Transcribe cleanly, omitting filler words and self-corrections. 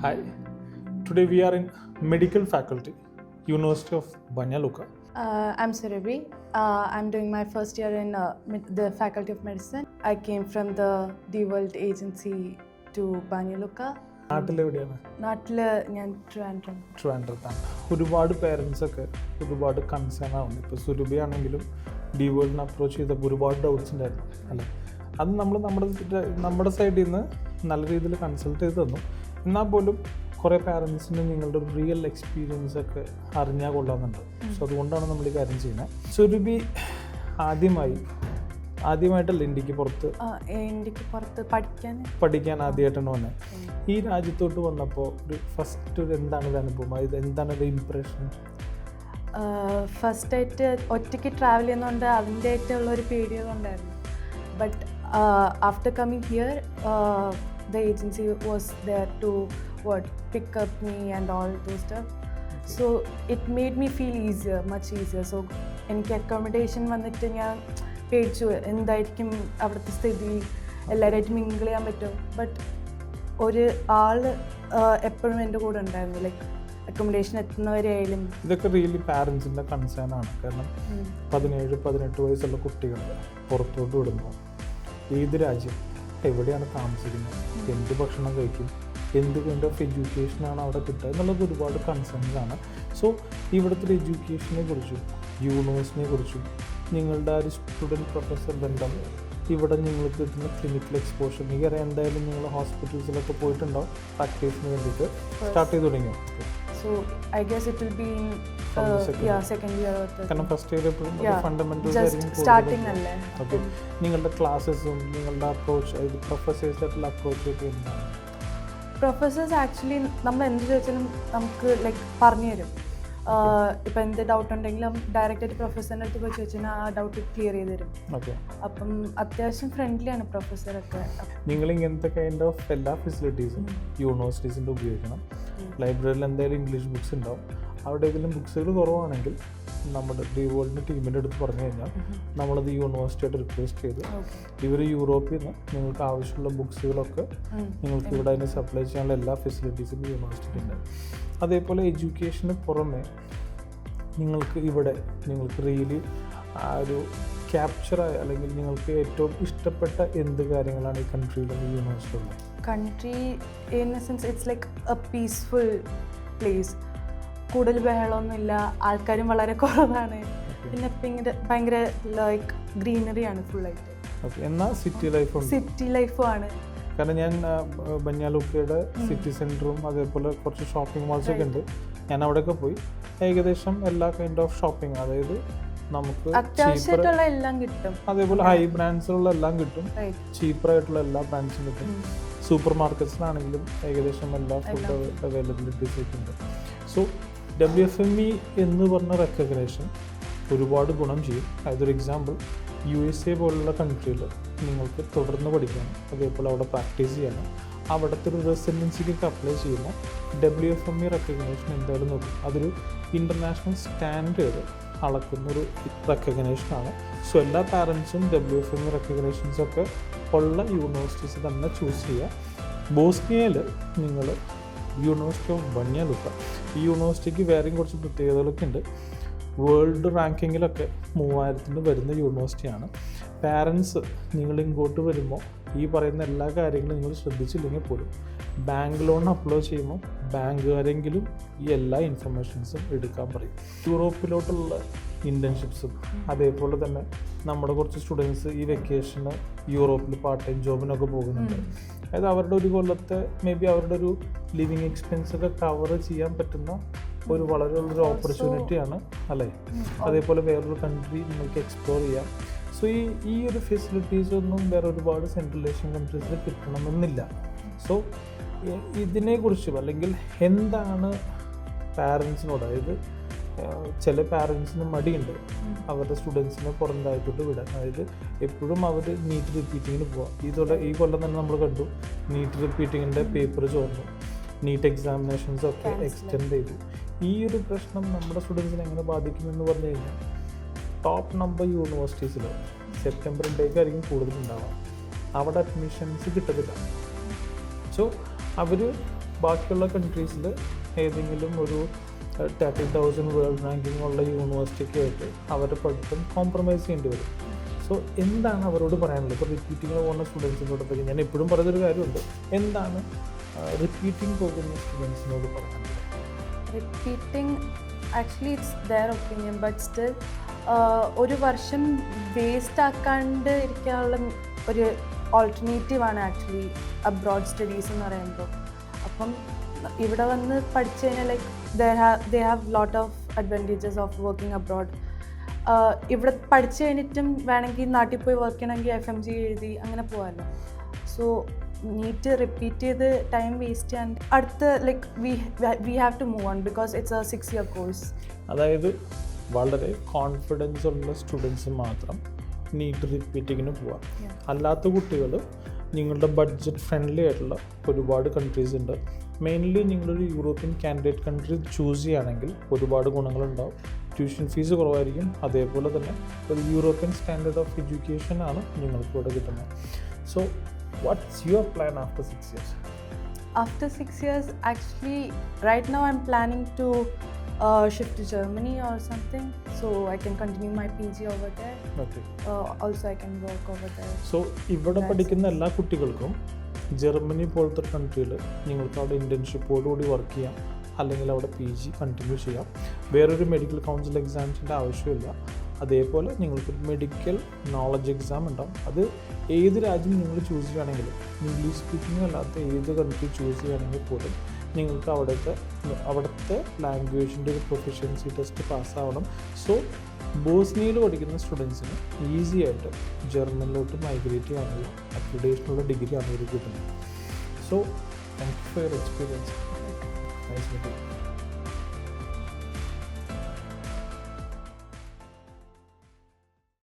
Hi, today we are in medical faculty, University of Banja Luka. I'm Surabhi. I'm doing my first year in the Faculty of Medicine. I came from the DeWorld Agency to Banja Luka. നാട്ടിലെവിടെയാണ്? നാട്ടിൽ ഞാൻ ട്രിവാൻഡ്രം. ട്രിവാൻഡ്രത്താണ്. ഒരുപാട് പേരൻസൊക്കെ ഒരുപാട് concern ആവുന്നു. ഇപ്പോൾ സുരഭി ആണെങ്കിലും DeWorldനെ approach ചെയ്തപ്പോൾ ഒരുപാട് doubts ഉണ്ടായിരുന്നു അല്ലേ? അത് നമ്മൾ നമ്മുടെ സൈഡിൽ നിന്ന് നല്ല രീതിയിൽ കൺസൾട്ട് ചെയ്ത് തന്നു. എന്നാൽ പോലും കുറേ പാരൻസിന് നിങ്ങളുടെ റിയൽ എക്സ്പീരിയൻസ് ഒക്കെ അറിഞ്ഞാൽ കൊള്ളാമെന്നുണ്ട്. സോ അതുകൊണ്ടാണ് നമ്മൾ ഈ കാര്യം ചെയ്യുന്നത്. സുരഭി ആദ്യമായിട്ടല്ല ഇന്ത്യക്ക് പുറത്ത് പഠിക്കാൻ ആദ്യമായിട്ടാണ് വന്നത്. ഈ രാജ്യത്തോട്ട് വന്നപ്പോൾ ഫസ്റ്റ് എന്താണ് ഇത് അനുഭവം, എന്താണ് ഒരു ഇംപ്രഷൻ? ഫസ്റ്റായിട്ട് ഒറ്റയ്ക്ക് ട്രാവൽ ചെയ്യുന്നതുകൊണ്ട് അതിൻ്റെ ആയിട്ടുള്ളൊരു പേടികളുണ്ടായിരുന്നു. But after coming here the agency was there to pick up me and all those stuff. So it made me feel much easier. So എനിക്ക് അക്കോമഡേഷൻ വന്നിട്ട് ഞാൻ പേടിച്ചു എന്തായിരിക്കും അവിടുത്തെ സ്ഥിതി, എല്ലാവരുമായിട്ട് മിങ്കിൾ ചെയ്യാൻ പറ്റും. ബട്ട് ഒരു ആൾ എപ്പോഴും എൻ്റെ കൂടെ ഉണ്ടായിരുന്നു, ലൈക്ക് അക്കോമഡേഷൻ എത്തുന്നവരെയായാലും. ഇതൊക്കെ റിയലി പാരൻസിൻ്റെ കൺസേൺ ആണ്. കാരണം 17-18 വയസ്സുള്ള കുട്ടികൾ പുറത്തോട്ട് വിടുമ്പോൾ ഏത് രാജ്യം, എവിടെയാണ് താമസിക്കുന്നത്, എന്ത് ഭക്ഷണം കഴിക്കും, എന്ത് കൈൻഡ് ഓഫ് എഡ്യൂക്കേഷനാണ് അവിടെ കിട്ടുക എന്നുള്ളത് ഒരുപാട് കൺസേൺസ് ആണ്. സോ ഇവിടുത്തെ എഡ്യൂക്കേഷനെ കുറിച്ചും യൂണിവേഴ്സിറ്റിയെ കുറിച്ചും നിങ്ങളുടെ ആ ഒരു സ്റ്റുഡൻറ്റ് പ്രൊഫസർ ബന്ധം, ഇവിടെ നിങ്ങൾക്ക് കിട്ടുന്ന ക്ലിനിക്കൽ എക്സ്പോഷർ, എനിക്കറിയാം എന്തായാലും നിങ്ങൾ ഹോസ്പിറ്റൽസിലൊക്കെ പോയിട്ടുണ്ടാവും പ്രാക്ടീസിന് വേണ്ടിയിട്ട് സ്റ്റാർട്ട് ചെയ്ത് തുടങ്ങിയോ? So I guess it will be in second year or third. കാരണം ഫസ്റ്റ് ഇയർ എപ്പോഴും ഫണ്ടമെന്റൽസ് ആയിരിക്കും സ്റ്റാർട്ടിംഗ് അല്ലേ. ഓക്കെ, നിങ്ങളുടെ ക്ലാസ്സസും നിങ്ങളുടെ അപ്രോച്ച്, പ്രൊഫസേഴ്സ് ആയിട്ടുള്ള അപ്രോച്ച് ഒക്കെ എന്താണ്? പ്രൊഫസേഴ്സ് ആക്ച്വലി നമ്മൾ എന്ത് ചോദിച്ചാലും നമുക്ക് ലൈക്ക് പറഞ്ഞു തരും. ഇപ്പം എന്ത് ഡൗട്ട് ഉണ്ടെങ്കിലും ഡയറക്റ്റായിട്ട് പ്രൊഫസറിൻ്റെ അടുത്ത് പോയി ചോദിച്ചാൽ ആ ഡൗട്ട് ക്ലിയർ ചെയ്ത് തരും. ഓക്കെ, അപ്പം അത്യാവശ്യം ഫ്രണ്ട്ലിയാണ് പ്രൊഫസറൊക്കെ. നിങ്ങൾ ഇങ്ങനത്തെ കൈൻഡ് ഓഫ് എല്ലാ ഫെസിലിറ്റീസും യൂണിവേഴ്സിറ്റീസിൻ്റെ ഉപയോഗിക്കണം. ലൈബ്രറിയിൽ എന്തായാലും ഇംഗ്ലീഷ് ബുക്സ് ഉണ്ടാവും. അവിടെ ഏതെങ്കിലും ബുക്സുകൾ കുറവാണെങ്കിൽ നമ്മുടെ DeWorldൻ്റെ ടീമിൻ്റെ അടുത്ത് പറഞ്ഞു കഴിഞ്ഞാൽ നമ്മളത് യൂണിവേഴ്സിറ്റിയായിട്ട് റിക്വസ്റ്റ് ചെയ്ത് ഇവർ യൂറോപ്പിൽ നിന്ന് നിങ്ങൾക്ക് ആവശ്യമുള്ള ബുക്സുകളൊക്കെ നിങ്ങൾക്ക് ഇവിടെ അതിന് സപ്ലൈ ചെയ്യാനുള്ള എല്ലാ ഫെസിലിറ്റീസും യൂണിവേഴ്സിറ്റി ഉണ്ട്. അതേപോലെ എഡ്യൂക്കേഷന് പുറമെ നിങ്ങൾക്ക് ഇവിടെ നിങ്ങൾക്ക് റിയലി ആ ഒരു ക്യാപ്ചറായ അല്ലെങ്കിൽ നിങ്ങൾക്ക് ഏറ്റവും ഇഷ്ടപ്പെട്ട എന്ത് കാര്യങ്ങളാണ് ഈ കൺട്രിയിലും ഈ യൂണിവേഴ്സിറ്റിയിലും? Country in a sense it's like a peaceful place. കൂടുതൽ ബഹളമൊന്നുമില്ല, ആൾക്കാരും വളരെ കുറവാണ്, പിന്നെ ഭയങ്കര ലൈക്ക് ഗ്രീനറിയാണ് ഫുള്ളായിട്ട്. ഓക്കെ, എന്നാൽ സിറ്റി ലൈഫുമാണ്. കാരണം ഞാൻ ബanja luka സിറ്റി സെൻറ്ററും അതേപോലെ കുറച്ച് ഷോപ്പിംഗ് മാൾസൊക്കെ ഉണ്ട്. ഞാൻ അവിടെയൊക്കെ പോയി ഏകദേശം എല്ലാ കൈൻഡ് ഓഫ് ഷോപ്പിംഗ്, അതായത് നമുക്ക് അത്യാവശ്യമായിട്ടുള്ള എല്ലാം കിട്ടും. അതേപോലെ ഹൈ ബ്രാൻഡ്സിലുള്ള എല്ലാം കിട്ടും, ചീപ്പറായിട്ടുള്ള എല്ലാ ബ്രാൻഡ്സും കിട്ടും. സൂപ്പർ മാർക്കറ്റ്സിലാണെങ്കിലും ഏകദേശം എല്ലാ ഫുഡ് അവൈലബിലിറ്റീസ് ഒക്കെ ഉണ്ട്. സോ WFME എന്ന് പറഞ്ഞ റെക്കഗ്നേഷൻ ഒരുപാട് ഗുണം ചെയ്യും. അതൊരു എക്സാമ്പിൾ, USA പോലുള്ള കൺട്രിയിൽ നിങ്ങൾക്ക് തുടർന്ന് പഠിക്കാനും അതേപോലെ അവിടെ പ്രാക്ടീസ് ചെയ്യാനും അവിടുത്തെ ഒരു റെസിഡൻസിക്കൊക്കെ അപ്ലൈ ചെയ്യുമ്പോൾ WFME റെക്കഗ്നേഷൻ എന്തായാലും നോക്കും. അതൊരു ഇൻ്റർനാഷണൽ സ്റ്റാൻഡേർഡ് അളക്കുന്നൊരു റെക്കഗ്നേഷനാണ്. സോ എല്ലാ പാരൻസും WFME റെക്കഗ്നേഷൻസൊക്കെ ഉള്ള യൂണിവേഴ്സിറ്റീസ് തന്നെ ചൂസ് ചെയ്യുക. ബോസ്നിയയിൽ നിങ്ങൾ യൂണിവേഴ്സിറ്റി ഓഫ് ബanja luka, ഈ യൂണിവേഴ്സിറ്റിക്ക് വേറെയും കുറച്ച് പ്രത്യേകതകളൊക്കെ ഉണ്ട്. വേൾഡ് റാങ്കിങ്ങിലൊക്കെ 3000 വരുന്ന യൂണിവേഴ്സിറ്റിയാണ്. പാരൻസ് നിങ്ങൾ ഇങ്ങോട്ട് വരുമ്പോൾ ഈ പറയുന്ന എല്ലാ കാര്യങ്ങളും നിങ്ങൾ ശ്രദ്ധിച്ചില്ലെങ്കിൽ പോലും ബാങ്ക് ലോൺ അപ്ലൈ ചെയ്യുമ്പോൾ ബാങ്കുകാരെങ്കിലും ഈ എല്ലാ ഇൻഫർമേഷൻസും എടുക്കാൻ പറയും. യൂറോപ്പിലോട്ടുള്ള ഇൻറ്റേൺഷിപ്സും അതേപോലെ തന്നെ നമ്മുടെ കുറച്ച് സ്റ്റുഡൻസ് ഈ വെക്കേഷന് യൂറോപ്പിൽ പാർട്ട് ടൈം ജോബിനൊക്കെ പോകുന്നുണ്ട്. അതായത് അവരുടെ ഒരു കൊല്ലത്തെ മേ ബി അവരുടെ ഒരു ലിവിങ് എക്സ്പെൻസ് ഒക്കെ കവർ ചെയ്യാൻ പറ്റുന്ന ഒരു വളരെ ഉള്ളൊരു ഓപ്പർച്യൂണിറ്റിയാണ് അല്ലേ. അതേപോലെ വേറൊരു കൺട്രി നിങ്ങൾക്ക് എക്സ്പ്ലോർ ചെയ്യാം. സോ ഈ ഒരു ഫെസിലിറ്റീസ് ഒന്നും വേറെ ഒരുപാട് സെൻട്രൽ ഏഷ്യൻ കൺട്രീസിൽ കിട്ടണമെന്നില്ല. സോ ഇതിനെക്കുറിച്ചും അല്ലെങ്കിൽ എന്താണ് പാരൻസിനോട്, അതായത് ചില പാരൻസിന് മടിയുണ്ട് അവരുടെ സ്റ്റുഡൻസിനെ പുറം രാജ്യത്തോട്ട് വിടാൻ. അതായത് എപ്പോഴും അവർ നീറ്റ് റിപ്പീറ്റിങ്ങിന് പോവാം. ഈ കൊല്ലം തന്നെ നമ്മൾ കണ്ടു നീറ്റ് റിപ്പീറ്റിങ്ങിൻ്റെ പേപ്പർ ചോർന്നു, നീറ്റ് എക്സാമിനേഷൻസ് ഒക്കെ എക്സ്റ്റെൻഡ് ചെയ്തു. ഈ ഒരു പ്രശ്നം നമ്മുടെ സ്റ്റുഡൻസിനെ എങ്ങനെ ബാധിക്കുമെന്ന് പറഞ്ഞു കഴിഞ്ഞാൽ ടോപ്പ് നമ്പർ യൂണിവേഴ്സിറ്റീസിൽ സെപ്റ്റംബർ ഇൻടേക്കായിരിക്കും കൂടുതലുണ്ടാവുക. അവിടെ അഡ്മിഷൻസ് കിട്ടത്തില്ല. സോ അവർ ബാക്കിയുള്ള കൺട്രീസിൽ ഏതെങ്കിലും ഒരു 30,000 വേൾഡ് റാങ്കിങ് ഉള്ള യൂണിവേഴ്സിറ്റിക്ക് ആയിട്ട് അവരുടെ പഠിത്തം കോംപ്രമൈസ് ചെയ്യേണ്ടി വരും. സോ എന്താണ് അവരോട് പറയാനുള്ളത്? ഇപ്പോൾ റിപ്പീറ്റിങ്ങിന് പോകുന്ന സ്റ്റുഡൻസിനോട് പറ്റി ഞാൻ എപ്പോഴും പറയുന്നൊരു കാര്യമുണ്ട്, എന്താണ് റിപ്പീറ്റിംഗ് പോകുന്ന സ്റ്റുഡൻസിനോട് പറയാനുള്ളത്? Repeating actually it's their opinion, but still ഒരു വർഷം വേസ്റ്റ് ആക്കാണ്ട് ഇരിക്കാനുള്ള ഒരു ഓൾട്ടർനേറ്റീവാണ് ആക്ച്വലി അബ്രോഡ് സ്റ്റഡീസ് എന്ന് പറയുമ്പോൾ. അപ്പം ഇവിടെ വന്ന് പഠിച്ചു കഴിഞ്ഞാൽ like they have lot of advantages of working abroad. ഇവിടെ പഠിച്ചു കഴിഞ്ഞിട്ടും വേണമെങ്കിൽ നാട്ടിൽ പോയി വർക്ക് ചെയ്യണമെങ്കിൽ FMG എഴുതി അങ്ങനെ പോകാമല്ലോ. സോ നീറ്റ് റിപ്പീറ്റ് ചെയ്ത് ടൈം വേസ്റ്റ് ചെയ്യാൻ അടുത്ത് like we have to move on because it's a 6-year course. അതായത് വളരെ കോൺഫിഡൻസ് ഉള്ള സ്റ്റുഡൻസ് മാത്രം നീറ്റ് റിപ്പീറ്റിങ്ങിന് പോവാം. അല്ലാത്ത കുട്ടികൾ നിങ്ങളുടെ ബഡ്ജറ്റ് ഫ്രണ്ട്ലി ആയിട്ടുള്ള ഒരുപാട് കൺട്രീസ് ഉണ്ട്. മെയിൻലി നിങ്ങളൊരു യൂറോപ്യൻ കാൻഡിഡേറ്റ് കൺട്രി ചൂസ് ചെയ്യുകയാണെങ്കിൽ ഒരുപാട് ഗുണങ്ങളുണ്ടാവും. ട്യൂഷൻ ഫീസ് കുറവായിരിക്കും, അതേപോലെ തന്നെ ഒരു യൂറോപ്യൻ സ്റ്റാൻഡേർഡ് ഓഫ് എഡ്യൂക്കേഷൻ ആണ് നിങ്ങൾക്ക് ഇവിടെ കിട്ടുന്നത്. So what's your plan after 6 years? After 6 years, actually, right now I'm planning to shift to Germany or something, so I can continue my PG over there. Okay. Also, I can work over there. So ഇവിടെ പഠിക്കുന്ന എല്ലാ കുട്ടികൾക്കും Germany പോലത്തെ കൺട്രിയിൽ നിങ്ങൾക്ക് അവിടെ ഇൻറ്റേൺഷിപ്പോടുകൂടി work ചെയ്യാം, അല്ലെങ്കിൽ അവിടെ PG കണ്ടിന്യൂ ചെയ്യാം. വേറൊരു മെഡിക്കൽ കൗൺസിൽ എക്സാംസിൻ്റെ ആവശ്യമില്ല. അതേപോലെ നിങ്ങൾക്ക് മെഡിക്കൽ നോളജ് എക്സാം ഉണ്ടാവും. അത് ഏത് രാജ്യം നിങ്ങൾ ചൂസ് ചെയ്യുകയാണെങ്കിലും, ഇംഗ്ലീഷ് സ്പീക്കിംഗ് അല്ലാത്ത ഏത് കൺട്രി ചൂസ് ചെയ്യുകയാണെങ്കിൽ പോലും നിങ്ങൾക്ക് അവിടുത്തെ ലാംഗ്വേജിൻ്റെ ഒരു പ്രൊഫഷ്യൻസി ടെസ്റ്റ് പാസ്സാവണം. സോ ബോസ്നിയയിൽ പഠിക്കുന്ന സ്റ്റുഡൻസിന് ഈസി ആയിട്ട് ജർമ്മനിലോട്ട് മൈഗ്രേറ്റ് ചെയ്യാനുള്ള അക്രഡിറ്റേഷനുള്ള ഡിഗ്രിയാണ് ഇവർ കിട്ടുന്നത്. So thank you for your experience. Nice meeting.